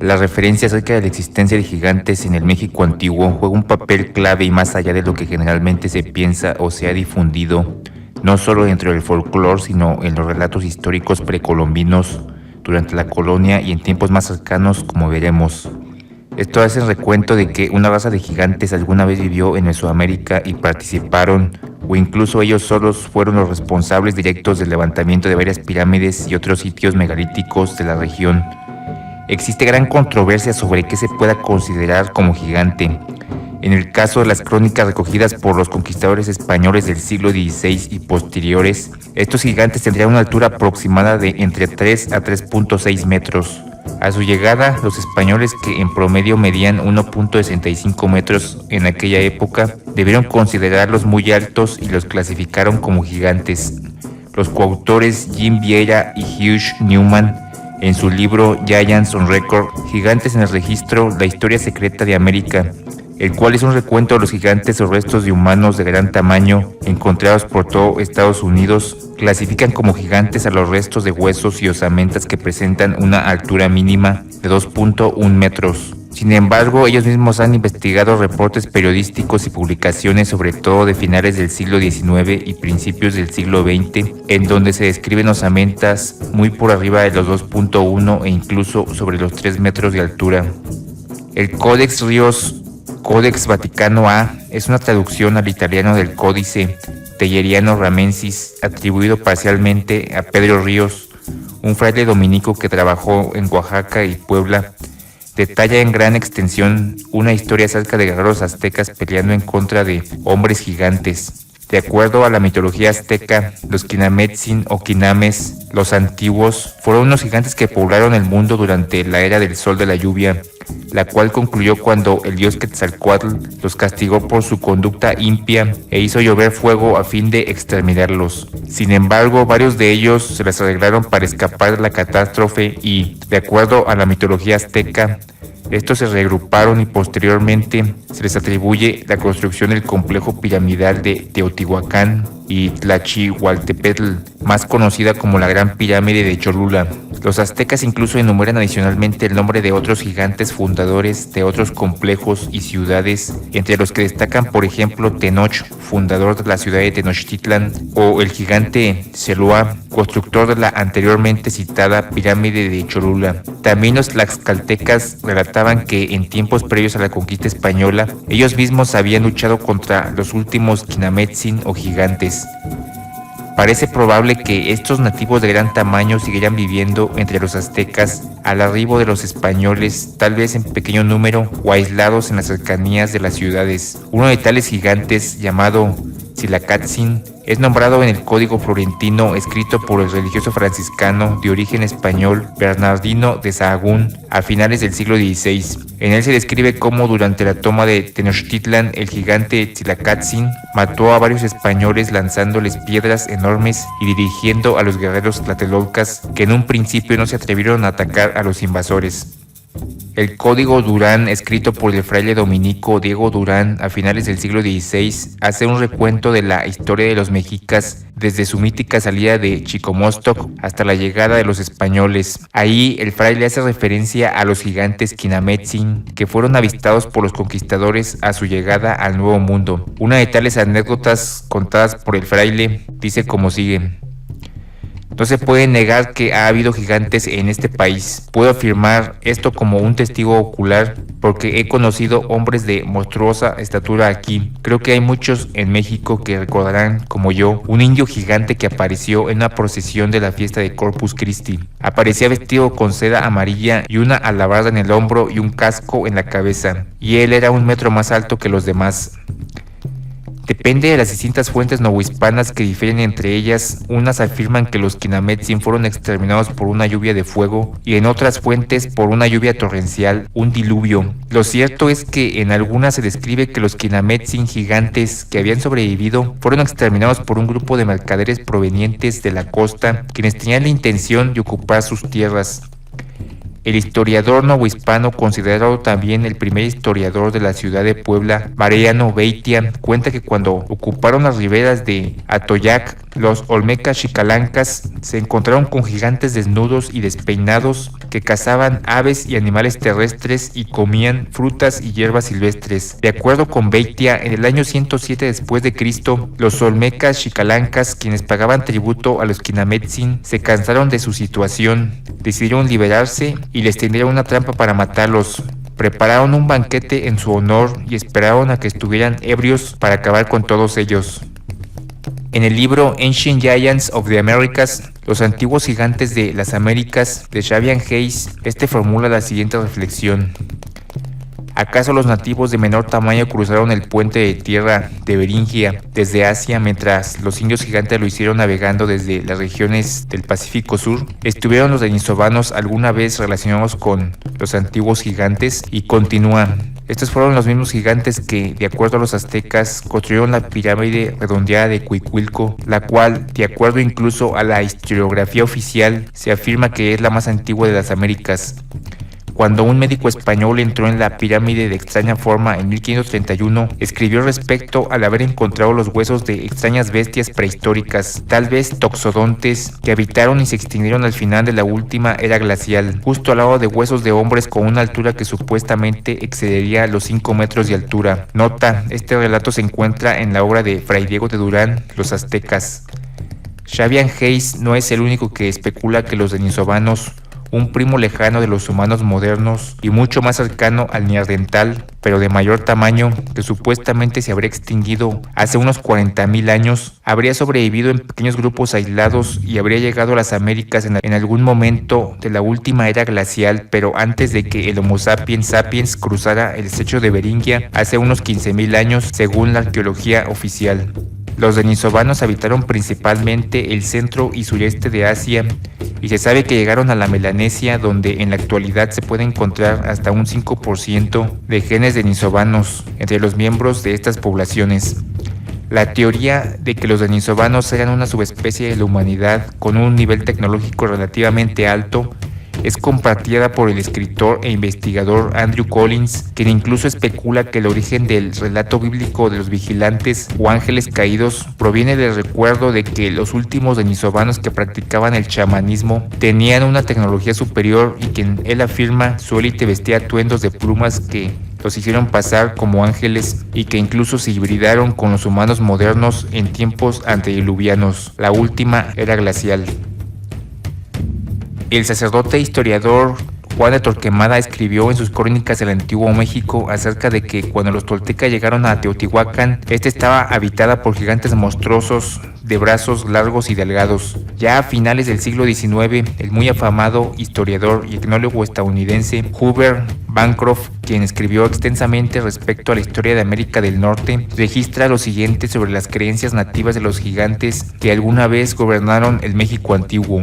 La referencia acerca de la existencia de gigantes en el México antiguo juega un papel clave y más allá de lo que generalmente se piensa o se ha difundido, no solo dentro del folclore, sino en los relatos históricos precolombinos, durante la colonia y en tiempos más cercanos, como veremos. Esto hace el recuento de que una raza de gigantes alguna vez vivió en Mesoamérica y participaron, o incluso ellos solos fueron los responsables directos del levantamiento de varias pirámides y otros sitios megalíticos de la región. Existe gran controversia sobre qué se pueda considerar como gigante. En el caso de las crónicas recogidas por los conquistadores españoles del siglo XVI y posteriores, estos gigantes tendrían una altura aproximada de entre 3 a 3.6 metros. A su llegada, los españoles, que en promedio medían 1.65 metros en aquella época, debieron considerarlos muy altos y los clasificaron como gigantes. Los coautores Jim Vieira y Hugh Newman, en su libro Giants on Record, Gigantes en el Registro, la historia secreta de América, el cual es un recuento de los gigantes o restos de humanos de gran tamaño encontrados por todo Estados Unidos, clasifican como gigantes a los restos de huesos y osamentas que presentan una altura mínima de 2.1 metros. Sin embargo, ellos mismos han investigado reportes periodísticos y publicaciones, sobre todo de finales del siglo XIX y principios del siglo XX, en donde se describen osamentas muy por arriba de los 2.1 e incluso sobre los 3 metros de altura. El Codex Rios, Codex Vaticano A, es una traducción al italiano del Códice Telleriano Ramensis, atribuido parcialmente a Pedro Ríos, un fraile dominico que trabajó en Oaxaca y Puebla. Detalla en gran extensión una historia acerca de guerreros aztecas peleando en contra de hombres gigantes. De acuerdo a la mitología azteca, los Quinametzin o Quinames, los antiguos, fueron unos gigantes que poblaron el mundo durante la era del sol de la lluvia, la cual concluyó cuando el dios Quetzalcóatl los castigó por su conducta impía e hizo llover fuego a fin de exterminarlos. Sin embargo, varios de ellos se las arreglaron para escapar de la catástrofe y, de acuerdo a la mitología azteca, estos se reagruparon y posteriormente se les atribuye la construcción del complejo piramidal de Teotihuacán y Tlachihualtepetl, más conocida como la Gran Pirámide de Cholula. Los aztecas incluso enumeran adicionalmente el nombre de otros gigantes fundadores de otros complejos y ciudades, entre los que destacan, por ejemplo, Tenoch, fundador de la ciudad de Tenochtitlan, o el gigante Xelua, constructor de la anteriormente citada pirámide de Cholula. También los tlaxcaltecas relataban que en tiempos previos a la conquista española, ellos mismos habían luchado contra los últimos Quinametzin o gigantes. Parece probable que estos nativos de gran tamaño siguieran viviendo entre los aztecas al arribo de los españoles, tal vez en pequeño número o aislados en las cercanías de las ciudades. Uno de tales gigantes, llamado Tzilacatzin, es nombrado en el Código Florentino, escrito por el religioso franciscano de origen español Bernardino de Sahagún a finales del siglo XVI. En él se describe cómo durante la toma de Tenochtitlan el gigante Tzilacatzin mató a varios españoles lanzándoles piedras enormes y dirigiendo a los guerreros tlatelolcas, que en un principio no se atrevieron a atacar a los invasores. El Código Durán, escrito por el fraile dominico Diego Durán a finales del siglo XVI, hace un recuento de la historia de los mexicas desde su mítica salida de Chicomostoc hasta la llegada de los españoles. Ahí el fraile hace referencia a los gigantes Quinametzin que fueron avistados por los conquistadores a su llegada al Nuevo Mundo. Una de tales anécdotas contadas por el fraile dice como sigue: no se puede negar que ha habido gigantes en este país. Puedo afirmar esto como un testigo ocular porque he conocido hombres de monstruosa estatura aquí. Creo que hay muchos en México que recordarán, como yo, un indio gigante que apareció en una procesión de la fiesta de Corpus Christi. Aparecía vestido con seda amarilla y una alabarda en el hombro y un casco en la cabeza, y él era 1 metro más alto que los demás. Depende de las distintas fuentes novohispanas que difieren entre ellas. Unas afirman que los Quinametzin fueron exterminados por una lluvia de fuego y en otras fuentes por una lluvia torrencial, un diluvio. Lo cierto es que en algunas se describe que los Quinametzin gigantes que habían sobrevivido fueron exterminados por un grupo de mercaderes provenientes de la costa, quienes tenían la intención de ocupar sus tierras. El historiador novohispano, considerado también el primer historiador de la ciudad de Puebla, Mariano Beitia, cuenta que cuando ocuparon las riberas de Atoyac, los olmecas xicalancas se encontraron con gigantes desnudos y despeinados que cazaban aves y animales terrestres y comían frutas y hierbas silvestres. De acuerdo con Beitia, en el año 107 después de Cristo, los olmecas xicalancas, quienes pagaban tributo a los Quinametzin, se cansaron de su situación, decidieron liberarse y les tendieron una trampa para matarlos. Prepararon un banquete en su honor y esperaron a que estuvieran ebrios para acabar con todos ellos. En el libro Ancient Giants of the Americas, los antiguos gigantes de las Américas, de Xavier Hayes, formula la siguiente reflexión. ¿Acaso los nativos de menor tamaño cruzaron el puente de tierra de Beringia desde Asia, mientras los indios gigantes lo hicieron navegando desde las regiones del Pacífico Sur? ¿Estuvieron los denisovanos alguna vez relacionados con los antiguos gigantes? Y continúa. Estos fueron los mismos gigantes que, de acuerdo a los aztecas, construyeron la pirámide redondeada de Cuicuilco, la cual, de acuerdo incluso a la historiografía oficial, se afirma que es la más antigua de las Américas. Cuando un médico español entró en la pirámide de extraña forma en 1531, escribió respecto al haber encontrado los huesos de extrañas bestias prehistóricas, tal vez toxodontes, que habitaron y se extinguieron al final de la última era glacial, justo al lado de huesos de hombres con una altura que supuestamente excedería los 5 metros de altura. Nota, este relato se encuentra en la obra de Fray Diego de Durán, Los Aztecas. Xavier Hayes no es el único que especula que los denisovanos, un primo lejano de los humanos modernos y mucho más cercano al neandertal, pero de mayor tamaño, que supuestamente se habría extinguido hace unos 40.000 años, habría sobrevivido en pequeños grupos aislados y habría llegado a las Américas en algún momento de la última era glacial, pero antes de que el Homo sapiens sapiens cruzara el estrecho de Beringia hace unos 15.000 años, según la arqueología oficial. Los denisovanos habitaron principalmente el centro y sureste de Asia, y se sabe que llegaron a la Melanesia, donde en la actualidad se puede encontrar hasta un 5% de genes denisovanos entre los miembros de estas poblaciones. La teoría de que los denisovanos eran una subespecie de la humanidad con un nivel tecnológico relativamente alto es compartida por el escritor e investigador Andrew Collins, quien incluso especula que el origen del relato bíblico de los vigilantes o ángeles caídos proviene del recuerdo de que los últimos denisovanos que practicaban el chamanismo tenían una tecnología superior y que él afirma su élite vestía atuendos de plumas que los hicieron pasar como ángeles y que incluso se hibridaron con los humanos modernos en tiempos antediluvianos, la última era glacial. El sacerdote historiador Juan de Torquemada escribió en sus crónicas del Antiguo México acerca de que cuando los toltecas llegaron a Teotihuacán, estaba habitada por gigantes monstruosos de brazos largos y delgados. Ya a finales del siglo XIX, el muy afamado historiador y etnólogo estadounidense Hubert Bancroft, quien escribió extensamente respecto a la historia de América del Norte, registra lo siguiente sobre las creencias nativas de los gigantes que alguna vez gobernaron el México antiguo.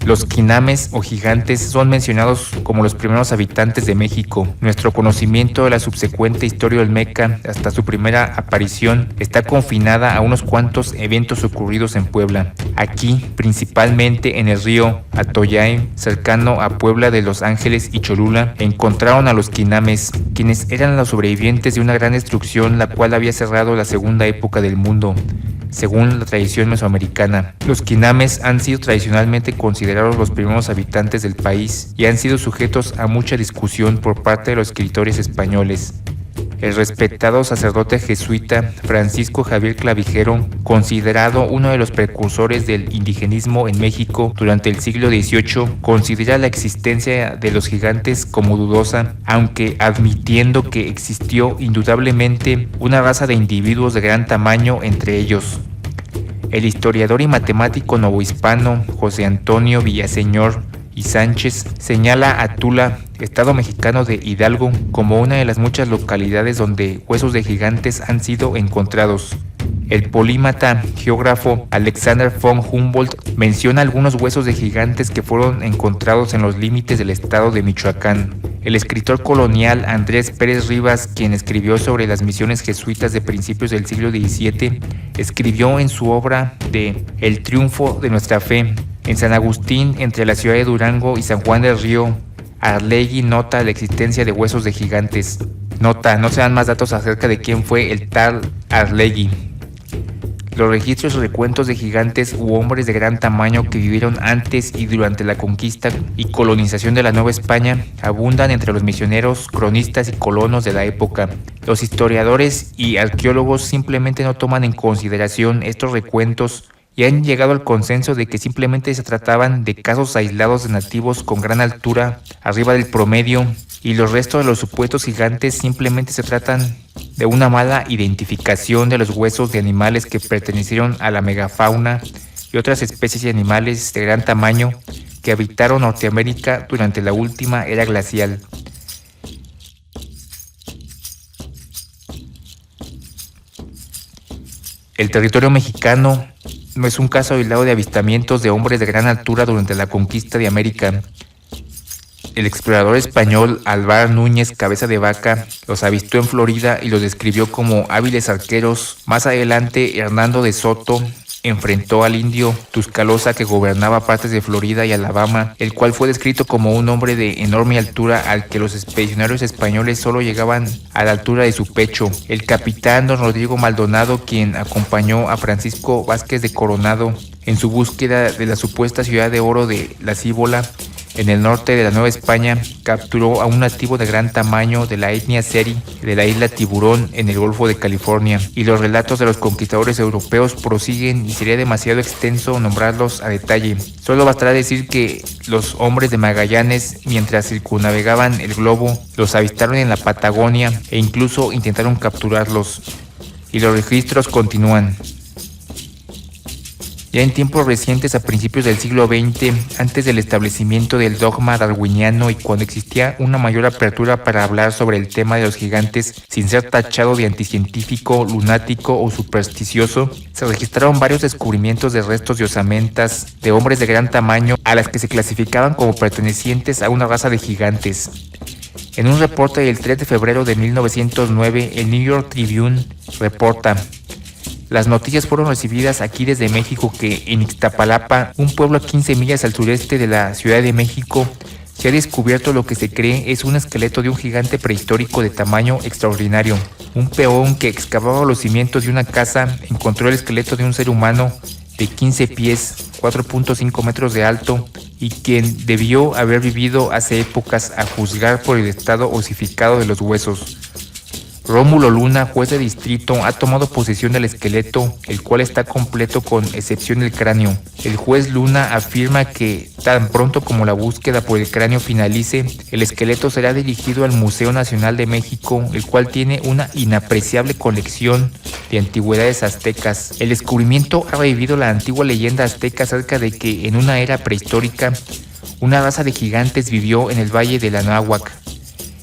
Los quinames o gigantes son mencionados como los primeros habitantes de México. Nuestro conocimiento de la subsecuente historia olmeca hasta su primera aparición está confinada a unos cuantos eventos ocurridos en Puebla. Aquí, principalmente en el río Atoyac, cercano a Puebla de Los Ángeles y Cholula, encontraron a los quinames, quienes eran los sobrevivientes de una gran destrucción la cual había cerrado la segunda época del mundo. Según la tradición mesoamericana, los quinames han sido tradicionalmente considerados los primeros habitantes del país y han sido sujetos a mucha discusión por parte de los escritores españoles. El respetado sacerdote jesuita Francisco Javier Clavijero, considerado uno de los precursores del indigenismo en México durante el siglo XVIII, considera la existencia de los gigantes como dudosa, aunque admitiendo que existió indudablemente una raza de individuos de gran tamaño entre ellos. El historiador y matemático novohispano José Antonio Villaseñor y Sánchez señala a Tula, estado mexicano de Hidalgo, como una de las muchas localidades donde huesos de gigantes han sido encontrados. El polímata geógrafo Alexander von Humboldt menciona algunos huesos de gigantes que fueron encontrados en los límites del estado de Michoacán. El escritor colonial Andrés Pérez Rivas, quien escribió sobre las misiones jesuitas de principios del siglo XVII, escribió en su obra de El triunfo de nuestra fe En San Agustín, entre la ciudad de Durango y San Juan del Río, Arlegui nota la existencia de huesos de gigantes. Nota, no se dan más datos acerca de quién fue el tal Arlegui. Los registros y recuentos de gigantes u hombres de gran tamaño que vivieron antes y durante la conquista y colonización de la Nueva España abundan entre los misioneros, cronistas y colonos de la época. Los historiadores y arqueólogos simplemente no toman en consideración estos recuentos y han llegado al consenso de que simplemente se trataban de casos aislados de nativos con gran altura, arriba del promedio, y los restos de los supuestos gigantes simplemente se tratan de una mala identificación de los huesos de animales que pertenecieron a la megafauna y otras especies de animales de gran tamaño que habitaron Norteamérica durante la última era glacial. El territorio mexicano no es un caso aislado de avistamientos de hombres de gran altura durante la conquista de América. El explorador español Álvar Núñez Cabeza de Vaca los avistó en Florida y los describió como hábiles arqueros. Más adelante, Hernando de Soto enfrentó al indio Tuscaloosa que gobernaba partes de Florida y Alabama, el cual fue descrito como un hombre de enorme altura al que los expedicionarios españoles solo llegaban a la altura de su pecho. El capitán don Rodrigo Maldonado, quien acompañó a Francisco Vázquez de Coronado en su búsqueda de la supuesta ciudad de oro de La Cíbola, en el norte de la Nueva España, capturó a un nativo de gran tamaño de la etnia Seri de la isla Tiburón en el Golfo de California, y los relatos de los conquistadores europeos prosiguen y sería demasiado extenso nombrarlos a detalle. Solo bastará decir que los hombres de Magallanes, mientras circunnavegaban el globo, los avistaron en la Patagonia e incluso intentaron capturarlos. Y los registros continúan. Ya en tiempos recientes, a principios del siglo XX, antes del establecimiento del dogma darwiniano y cuando existía una mayor apertura para hablar sobre el tema de los gigantes sin ser tachado de anticientífico, lunático o supersticioso, se registraron varios descubrimientos de restos de osamentas de hombres de gran tamaño a las que se clasificaban como pertenecientes a una raza de gigantes. En un reporte del 3 de febrero de 1909, el New York Tribune reporta: las noticias fueron recibidas aquí desde México que en Ixtapalapa, un pueblo a 15 millas al sureste de la Ciudad de México, se ha descubierto lo que se cree es un esqueleto de un gigante prehistórico de tamaño extraordinario. Un peón que excavaba los cimientos de una casa encontró el esqueleto de un ser humano de 15 pies, 4.5 metros de alto, y quien debió haber vivido hace épocas a juzgar por el estado osificado de los huesos. Rómulo Luna, juez de distrito, ha tomado posesión del esqueleto, el cual está completo con excepción del cráneo. El juez Luna afirma que, tan pronto como la búsqueda por el cráneo finalice, el esqueleto será dirigido al Museo Nacional de México, el cual tiene una inapreciable colección de antigüedades aztecas. El descubrimiento ha revivido la antigua leyenda azteca acerca de que en una era prehistórica, una raza de gigantes vivió en el Valle del Anáhuac.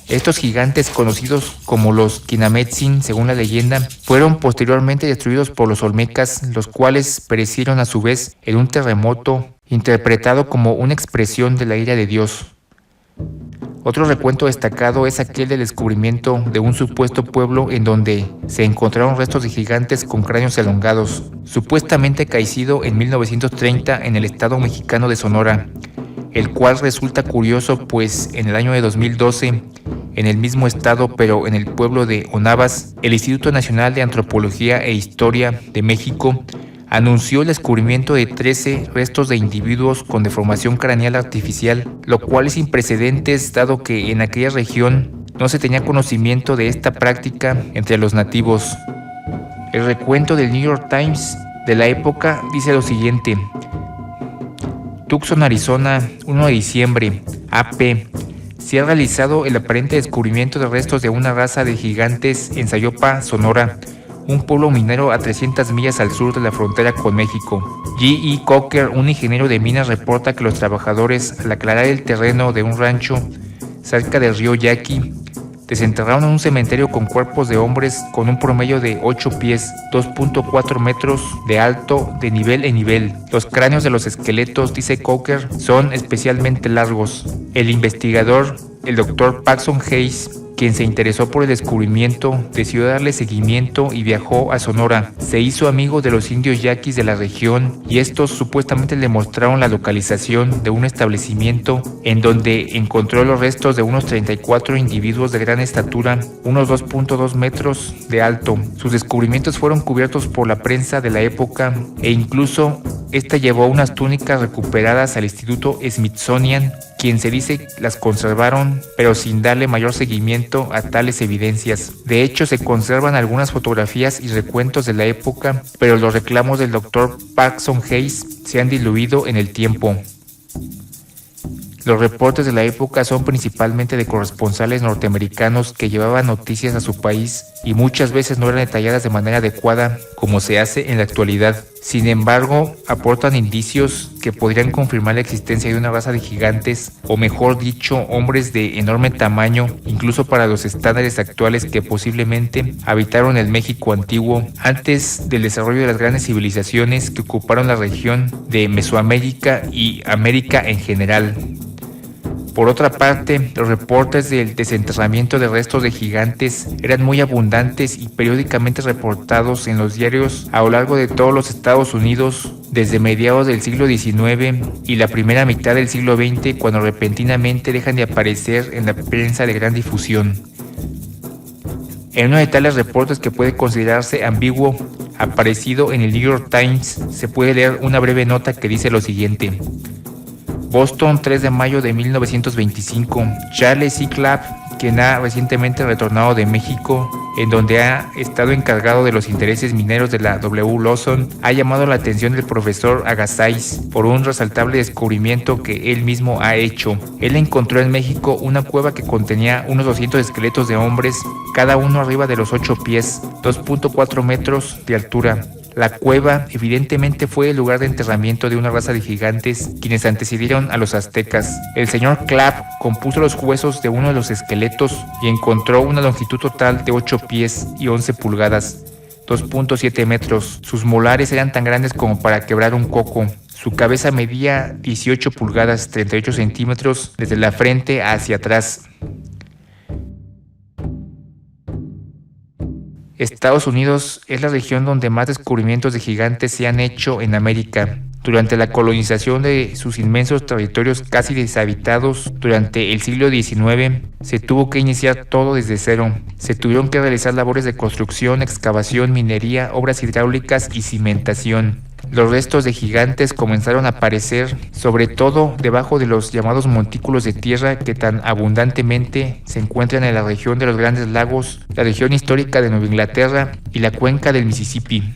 Estos gigantes, conocidos como los Quinametzin, según la leyenda, fueron posteriormente destruidos por los olmecas, los cuales perecieron a su vez en un terremoto interpretado como una expresión de la ira de Dios. Otro recuento destacado es aquel del descubrimiento de un supuesto pueblo en donde se encontraron restos de gigantes con cráneos elongados, supuestamente acaecido en 1930 en el estado mexicano de Sonora, el cual resulta curioso pues en el año de 2012, en el mismo estado pero en el pueblo de Onavas, el Instituto Nacional de Antropología e Historia de México anunció el descubrimiento de 13 restos de individuos con deformación craneal artificial, lo cual es sin precedentes dado que en aquella región no se tenía conocimiento de esta práctica entre los nativos. El recuento del New York Times de la época dice lo siguiente: Tucson, Arizona, 1 de diciembre, AP. Se ha realizado el aparente descubrimiento de restos de una raza de gigantes en Zayopa, Sonora, un pueblo minero a 300 millas al sur de la frontera con México. G.E. Cocker, un ingeniero de minas, reporta que los trabajadores, al aclarar el terreno de un rancho cerca del río Yaqui, desenterraron en un cementerio con cuerpos de hombres con un promedio de 8 pies, 2.4 metros de alto de nivel en nivel. Los cráneos de los esqueletos, dice Cocker, son especialmente largos. El investigador el Dr. Paxton Hayes, quien se interesó por el descubrimiento, decidió darle seguimiento y viajó a Sonora. Se hizo amigo de los indios yaquis de la región y estos supuestamente le mostraron la localización de un establecimiento en donde encontró los restos de unos 34 individuos de gran estatura, unos 2.2 metros de alto. Sus descubrimientos fueron cubiertos por la prensa de la época e incluso esta llevó unas túnicas recuperadas al Instituto Smithsonian, quien se dice las conservaron, pero sin darle mayor seguimiento a tales evidencias. De hecho, se conservan algunas fotografías y recuentos de la época, pero los reclamos del Dr. Paxton Hayes se han diluido en el tiempo. Los reportes de la época son principalmente de corresponsales norteamericanos que llevaban noticias a su país y muchas veces no eran detalladas de manera adecuada como se hace en la actualidad. Sin embargo, aportan indicios que podrían confirmar la existencia de una raza de gigantes, o mejor dicho, hombres de enorme tamaño, incluso para los estándares actuales, que posiblemente habitaron el México antiguo antes del desarrollo de las grandes civilizaciones que ocuparon la región de Mesoamérica y América en general. Por otra parte, los reportes del desenterramiento de restos de gigantes eran muy abundantes y periódicamente reportados en los diarios a lo largo de todos los Estados Unidos desde mediados del siglo XIX y la primera mitad del siglo XX, cuando repentinamente dejan de aparecer en la prensa de gran difusión. En uno de tales reportes que puede considerarse ambiguo, aparecido en el New York Times, se puede leer una breve nota que dice lo siguiente: Boston, 3 de mayo de 1925. Charles C. Clapp, quien ha recientemente retornado de México, en donde ha estado encargado de los intereses mineros de la W. Lawson, ha llamado la atención del profesor Agassiz por un resaltable descubrimiento que él mismo ha hecho. Él encontró en México una cueva que contenía unos 200 esqueletos de hombres, cada uno arriba de los 8 pies, 2.4 metros de altura. La cueva evidentemente fue el lugar de enterramiento de una raza de gigantes quienes antecedieron a los aztecas. El señor Clapp compuso los huesos de uno de los esqueletos y encontró una longitud total de 8 pies y 11 pulgadas, 2.7 metros. Sus molares eran tan grandes como para quebrar un coco. Su cabeza medía 18 pulgadas, 38 centímetros desde la frente hacia atrás. Estados Unidos es la región donde más descubrimientos de gigantes se han hecho en América. Durante la colonización de sus inmensos territorios casi deshabitados durante el siglo XIX, se tuvo que iniciar todo desde cero. Se tuvieron que realizar labores de construcción, excavación, minería, obras hidráulicas y cimentación. Los restos de gigantes comenzaron a aparecer, sobre todo debajo de los llamados montículos de tierra que tan abundantemente se encuentran en la región de los Grandes Lagos, la región histórica de Nueva Inglaterra y la cuenca del Mississippi.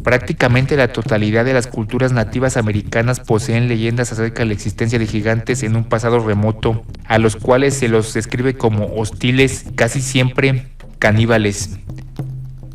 Prácticamente la totalidad de las culturas nativas americanas poseen leyendas acerca de la existencia de gigantes en un pasado remoto, a los cuales se los describe como hostiles, casi siempre caníbales.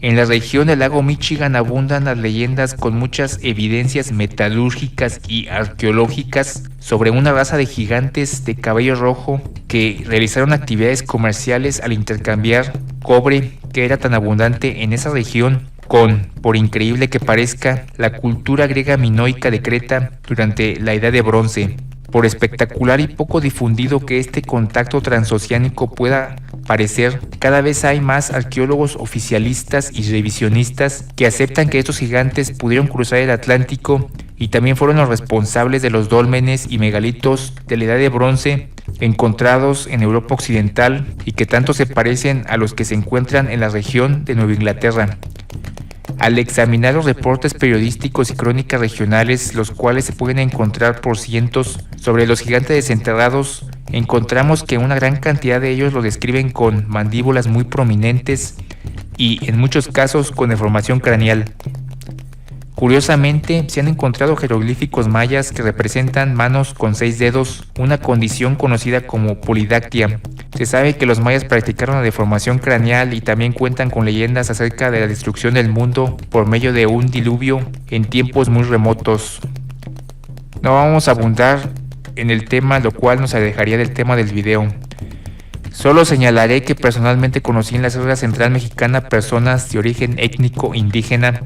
En la región del lago Michigan abundan las leyendas con muchas evidencias metalúrgicas y arqueológicas sobre una raza de gigantes de cabello rojo que realizaron actividades comerciales al intercambiar cobre que era tan abundante en esa región con, por increíble que parezca, la cultura griega minoica de Creta durante la Edad de Bronce. Por espectacular y poco difundido que este contacto transoceánico pueda parecer, cada vez hay más arqueólogos oficialistas y revisionistas que aceptan que estos gigantes pudieron cruzar el Atlántico y también fueron los responsables de los dólmenes y megalitos de la Edad de Bronce encontrados en Europa Occidental y que tanto se parecen a los que se encuentran en la región de Nueva Inglaterra. Al examinar los reportes periodísticos y crónicas regionales, los cuales se pueden encontrar por cientos sobre los gigantes desenterrados, encontramos que una gran cantidad de ellos lo describen con mandíbulas muy prominentes y, en muchos casos, con deformación craneal. Curiosamente, se han encontrado jeroglíficos mayas que representan manos con 6 dedos, una condición conocida como polidactia. Se sabe que los mayas practicaron la deformación craneal y también cuentan con leyendas acerca de la destrucción del mundo por medio de un diluvio en tiempos muy remotos. No vamos a abundar en el tema, lo cual nos alejaría del tema del video. Solo señalaré que personalmente conocí en la Sierra Central Mexicana personas de origen étnico indígena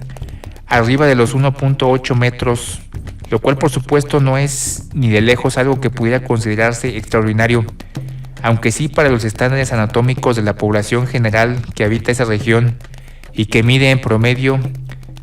arriba de los 1.8 metros lo cual por supuesto no es ni de lejos algo que pudiera considerarse extraordinario, aunque sí para los estándares anatómicos de la población general que habita esa región y que mide en promedio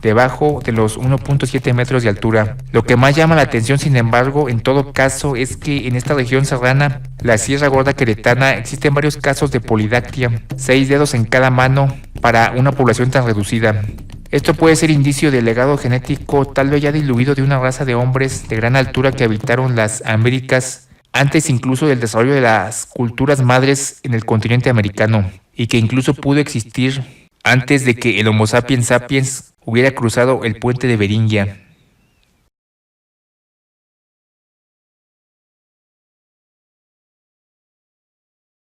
debajo de los 1.7 metros de altura. Lo que más llama la atención, sin embargo, en todo caso, es que en esta región serrana, la Sierra Gorda Queretana, existen varios casos de polidactia, 6 dedos en cada mano para una población tan reducida. Esto puede ser indicio del legado genético tal vez ya diluido de una raza de hombres de gran altura que habitaron las Américas antes incluso del desarrollo de las culturas madres en el continente americano, y que incluso pudo existir antes de que el Homo sapiens sapiens hubiera cruzado el puente de Beringia.